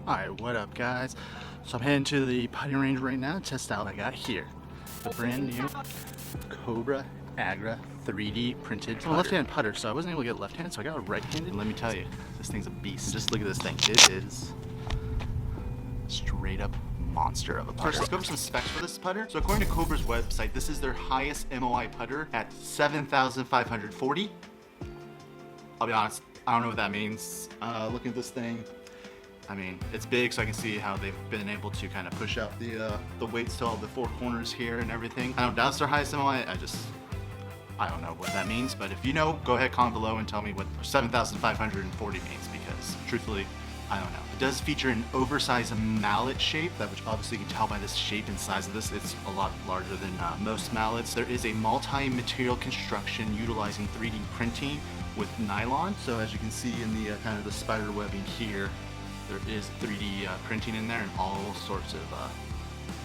Alright, what up guys? So I'm heading to the putting range right now to test out what I got here. The brand new Cobra Agera 3D printed putter. I'm a left-handed putter, so I wasn't able to get left-handed, so I got a right-handed. And let me tell you, this thing's a beast. Just look at this thing. It is straight up monster of a putter. First, let's go over some specs for this putter. So according to Cobra's website, this is their highest MOI putter at 7,540. I'll be honest, I don't know what that means. Looking at this thing, I mean, it's big, so I can see how they've been able to kind of push out the weights to all the four corners here and everything. I don't doubt it's their highest MOI, I don't know what that means, but if you know, go ahead, comment below and tell me what 7,540 means, because truthfully, I don't know. It does feature an oversized mallet shape, which obviously you can tell by this shape and size of this, it's a lot larger than most mallets. There is a multi-material construction utilizing 3D printing with nylon. So as you can see in the kind of the spider webbing here, there is 3D printing in there and all sorts of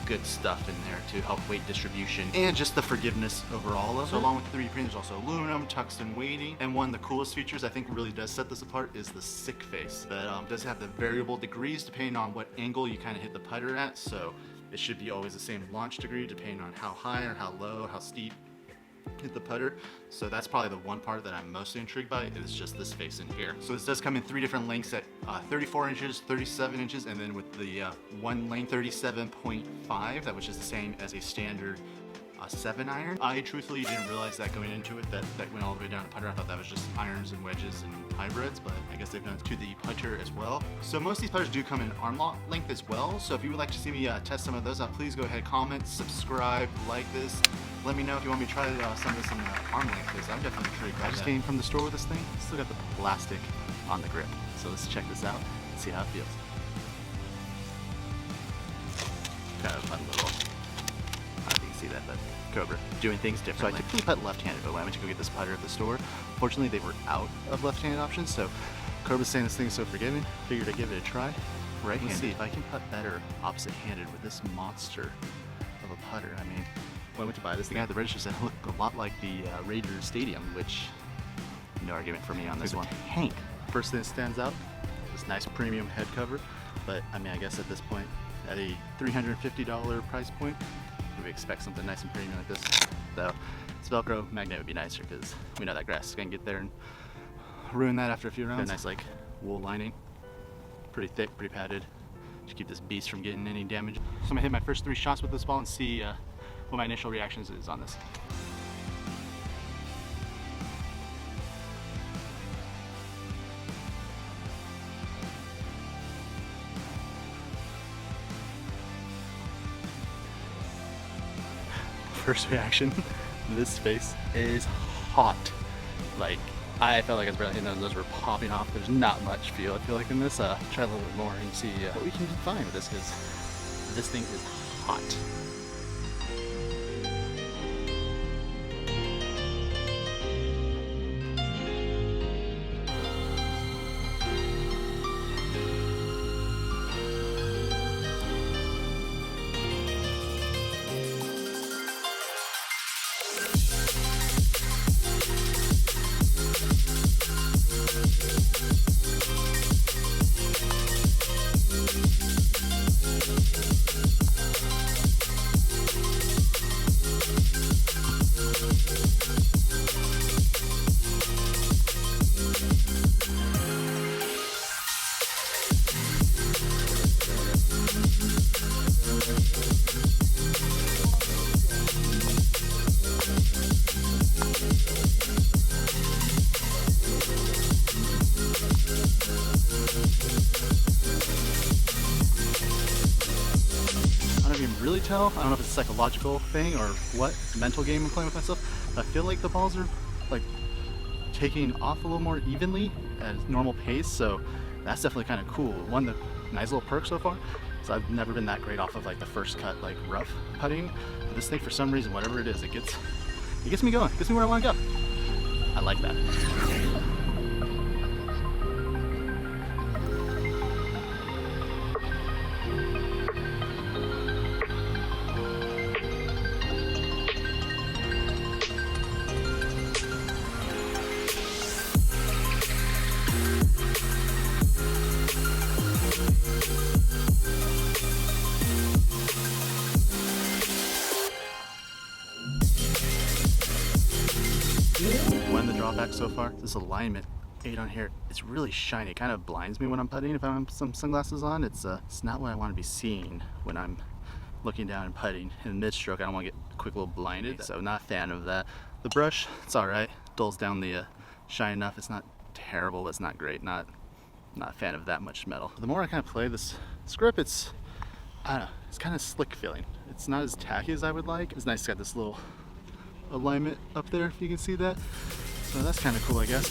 good stuff in there to help weight distribution and just the forgiveness overall of it. So along with the 3D printing, there's also aluminum, tungsten weighting, and one of the coolest features I think really does set this apart is the SIK Face. That does have the variable degrees depending on what angle you kind of hit the putter at, so it should be always the same launch degree depending on how high or how low, how steep hit the putter. So that's probably the one part that I'm mostly intrigued by, is just this face in here. So this does come in 3 different lengths at 34 inches, 37 inches, and then with the one length 37.5, which is the same as a standard 7 iron. I truthfully didn't realize that going into it, that went all the way down to putter. I thought that was just irons and wedges and hybrids, but I guess they've done it to the putter as well. So most of these putters do come in arm length as well. So if you would like to see me test some of those out, please go ahead, comment, subscribe, like this. Let me know if you want me to try some of this on arm length, because I'm definitely intrigued. I just came from the store with this thing. Still got the plastic on the grip. So let's check this out and see how it feels. Kind of a fun little, I don't know if you can see that, but Cobra doing things differently. So I typically putt left-handed, but when I went to go get this putter at the store, fortunately they were out of left-handed options. So Cobra's saying this thing is so forgiving. Figured I'd give it a try. Right-handed. Let's see if I can putt better opposite-handed with this monster of a putter. I mean, when I went to buy this, the guy at the register said it looked a lot like the Raiders Stadium, which no argument for me on this one. Tank. First thing that stands out, this nice premium head cover. But I mean, I guess at this point, at a $350 price point, we would expect something nice and premium like this. So this Velcro magnet would be nicer, because we know that grass is gonna get there and ruin that after a few rounds. Got a nice like wool lining, pretty thick, pretty padded, to keep this beast from getting any damage. So I'm gonna hit my first 3 shots with this ball and see what my initial reactions is on this. First reaction, this face is hot. Like, I felt like I was barely hitting those were popping off. There's not much feel, I feel like, in this. Try a little bit more and see what we can find with this, because this thing is hot. Really tell. I don't know if it's a psychological thing or what. It's a mental game I'm playing with myself. I feel like the balls are like taking off a little more evenly at a normal pace, so that's definitely kind of cool. One of the nice little perks so far is I've never been that great off of like the first cut, like rough putting. But this thing, for some reason, whatever it is, it gets me going. It gets me where I want to go. I like that. drawback so far. This alignment aid on here, it's really shiny. It kind of blinds me when I'm putting. If I have some sunglasses on, it's not what I want to be seeing when I'm looking down and putting. In mid-stroke, I don't want to get a quick little blinded, so not a fan of that. The brush, it's alright. Dulls down the shine enough. It's not terrible, but it's not great. Not a fan of that much metal. The more I kind of play this grip, it's, I don't know, it's kind of slick feeling. It's not as tacky as I would like. It's nice, it's got this little alignment up there, if you can see that. So that's kind of cool, I guess.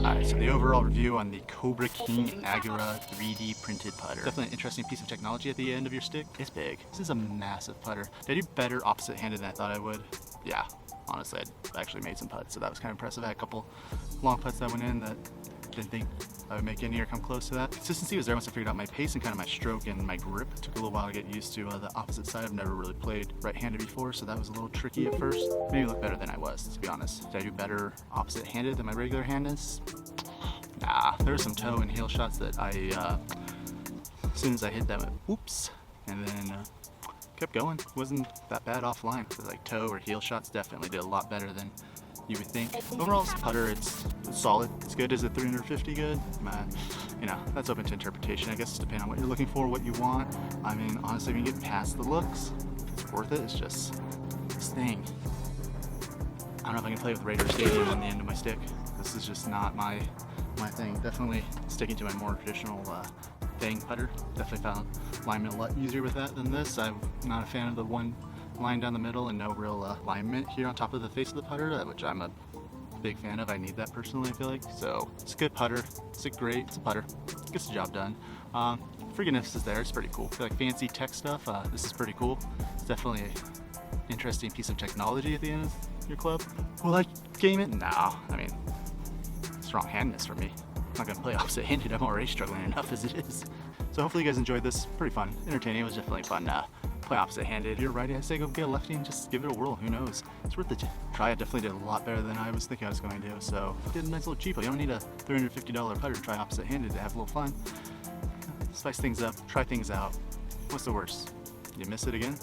Alright, so the overall review on the Cobra King Agera 3D printed putter. Definitely an interesting piece of technology at the end of your stick. It's big. This is a massive putter. Did I do better opposite handed than I thought I would? Yeah, honestly, I actually made some putts, so that was kind of impressive. I had a couple long putts that went in that didn't think I would make any or come close to that. Consistency was there once I figured out my pace and kind of my stroke and my grip. It took a little while to get used to the opposite side. I've never really played right-handed before, so that was a little tricky at first. Made me look better than I was, to be honest. Did I do better opposite-handed than my regular hand is? Nah, there were some toe and heel shots that as soon as I hit them, oops, and then kept going. It wasn't that bad offline. So like toe or heel shots definitely did a lot better than you would think. Overall, this putter, it's solid. It's good. Is it 350 good? You know, that's open to interpretation, I guess, depending on what you're looking for, what you want. I mean, honestly, when you get past the looks, it's worth it. It's just this thing. I don't know if I can play with Raider Stadium on the end of my stick. This is just not my thing. Definitely sticking to my more traditional bang putter. Definitely found alignment a lot easier with that than this. I'm not a fan of the one line down the middle and no real alignment here on top of the face of the putter, which I'm a big fan of. I need that personally, I feel like. So it's a good putter. It's a putter. Gets the job done. Freakiness is there. It's pretty cool. I feel like fancy tech stuff. This is pretty cool. It's definitely an interesting piece of technology at the end of your club. Will I game it? No. I mean, strong handedness for me. I'm not gonna play opposite handed. I'm already struggling enough as it is. So hopefully you guys enjoyed this. Pretty fun, entertaining. It was definitely fun. Play opposite handed. If you're righty, I say go get a lefty and just give it a whirl. Who knows? It's worth the try. I definitely did a lot better than I was thinking I was going to. So did a nice little cheapo. You don't need a $350 putter to try opposite handed to have a little fun. Spice things up. Try things out. What's the worst? You miss it again?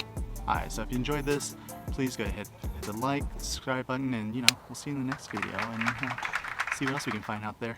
Alright, so if you enjoyed this, please go ahead, hit the like, subscribe button, and you know, we'll see you in the next video and see what else we can find out there.